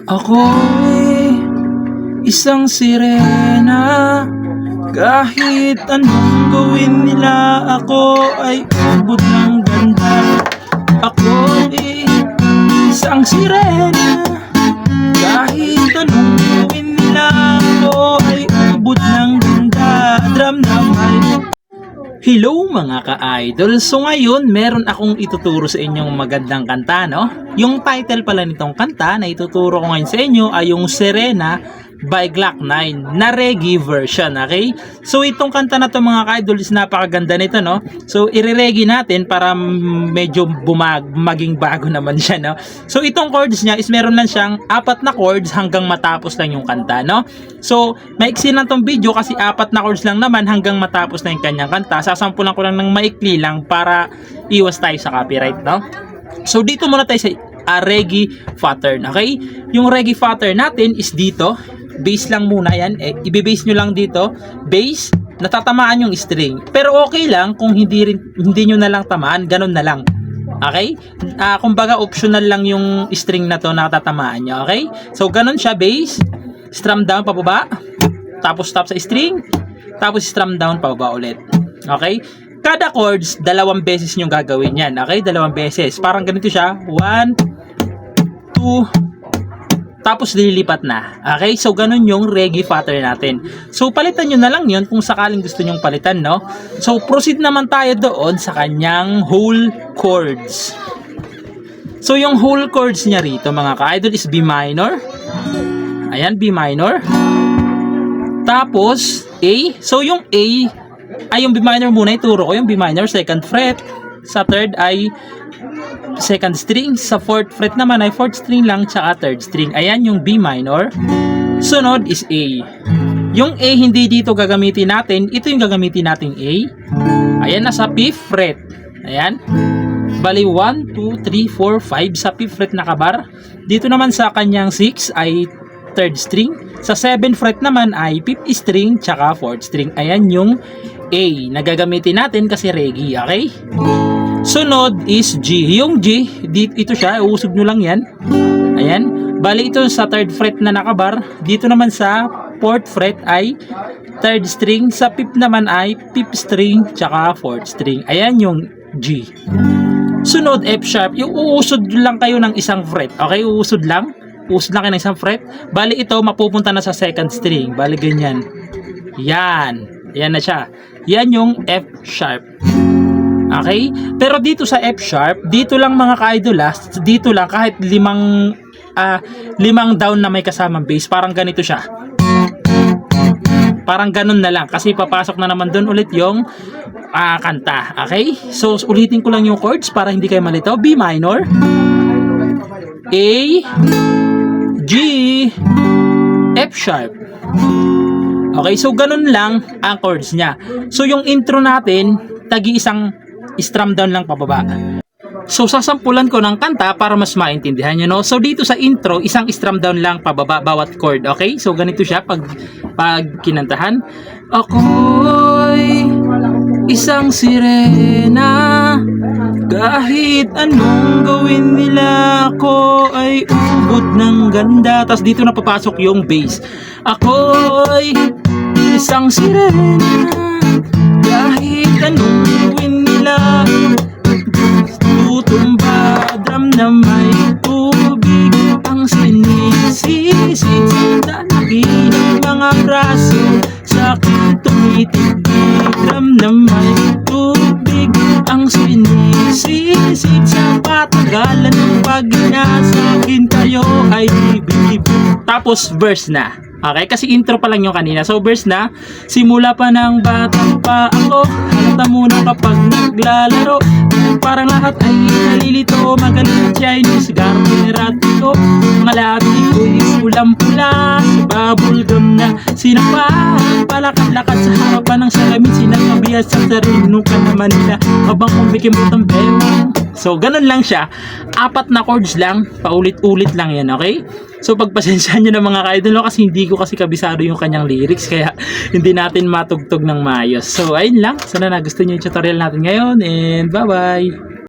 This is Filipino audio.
Ako'y isang sirena. Kahit anong gawin nila, ako ay ubod ng ganda. Ako'y isang sirena. Kahit anong gawin nila, ako ay ubod ng ganda. Drum na may. Hello mga ka-idol! So ngayon, meron akong ituturo sa inyong magandang kanta, no? Yung title pala nitong kanta na ituturo ko ngayon sa inyo ay yung Serena by Glock 9 na reggae version, okay? So itong kanta na to mga ka-idol is napakaganda nito, no? So ire-reggae natin para medyo maging bago naman siya, no? So itong chords niya is meron lang siyang 4 na chords hanggang matapos lang yung kanta, no? So maiksi lang tong video kasi 4 na chords lang naman hanggang matapos na yung kanyang kanta. Sasampulan ko lang ng maikli lang para iwas tayo sa copyright, no? So dito muna tayo sa reggae pattern, okay? Yung reggae pattern natin is dito. Bass lang muna yan. Ibe-bass nyo lang dito. Bass, natatamaan yung string. Pero okay lang kung hindi nyo na lang tamaan, ganun na lang. Okay? Kumbaga optional lang yung string na to na natatamaan nyo. Okay? So ganun siya, bass. Strum down pababa. Tapos stop sa string. Tapos strum down pababa ulit. Okay? Kada chords, 2 beses nyo gagawin yan. Okay? 2 beses. Parang ganito siya. 1, 2, tapos lilipat na. Okay? So, ganun yung reggae pattern natin. So, palitan nyo na lang yun kung sakaling gusto nyong palitan, no? So, proceed naman tayo doon sa kanyang whole chords. So, yung whole chords niya rito, mga ka-idol, is B minor. Ayan, B minor. Tapos, A. So, yung A, ay yung B minor muna ituro ko. Yung B minor, 2nd fret. Sa 3rd ay 2nd string, sa 4th fret naman ay 4th string lang tsaka 3rd string. Ayan yung B minor. Sunod is A. Yung A hindi dito gagamitin natin, ito yung gagamitin nating A. Ayan, nasa 5th fret. Ayan. Bali 1, 2, 3, 4, 5 sa 5th fret nakabar. Dito naman sa kanyang 6 ay 3rd string. Sa 7th fret naman ay 5th string tsaka 4th string. Ayan yung A na gagamitin natin kasi reggae, okay? Sunod is G. Yung G, ito siya, uusog nyo lang yan. Ayan. Bali ito sa 3rd fret na nakabar. Dito naman sa 4th fret ay 3rd string. Sa 5th naman ay 5th string tsaka 4th string. Ayan yung G. Sunod F sharp. Yung uusod lang kayo ng isang fret. Okay, uusod lang. Uusod lang kayo ng isang fret. Bali ito, mapupunta na sa 2nd string. Bali ganyan. Yan. Yan na siya. Yan yung F sharp. Okay? Pero dito sa F sharp, dito lang mga ka-idol, dito lang kahit 5 down na may kasamang bass, parang ganito siya. Parang ganun na lang kasi papasok na naman doon ulit yung kanta. Okay? So ulitin ko lang yung chords para hindi kayo malito. B minor, A, G, F sharp. Okay, so ganun lang ang chords niya. So yung intro natin, tagi-isang strum down lang pababa. So sasampulan ko ng kanta para mas maintindihan nyo, no? So dito sa intro, isang strum down lang pababa bawat chord, okay? So ganito siya pag kinantahan. Ako'y isang sirena. Kahit anong gawin nila, ako ay ubod ng ganda. Tapos dito na papasok yung bass. Ako'y isang sirena. Kahit anong gawin nila, tutumba, drum na may tubig ang sinisisid sa laki ng mga braso, sa akin tumitigil. Drum na may tubig ang sinisisid sa patagalan ng pag-inasa akin, kayo ay bibig. Tapos verse na. Okay, kasi intro pa lang yung kanina. So verse na, simula pa ng bata pa ako, halata muna kapag naglalaro, parang lahat ay nalilito, magaling Chinese gardener at ito, mga labi ko'y pulang-pula, si bubblegum na sinapa, palakad-lakad sa harapan ng salamin, sinakabihan sa sarino ka naman nila, habang kumikimot ang bewang. So ganun lang siya, 4 na chords lang, paulit-ulit lang yan, okay? So pagpasensyahan nyo ng mga ka-idol kasi hindi ko kasi kabisado yung kanyang lyrics kaya hindi natin matugtog ng maayos. So ayun lang, sana nagustuhan nyo yung tutorial natin ngayon and bye bye!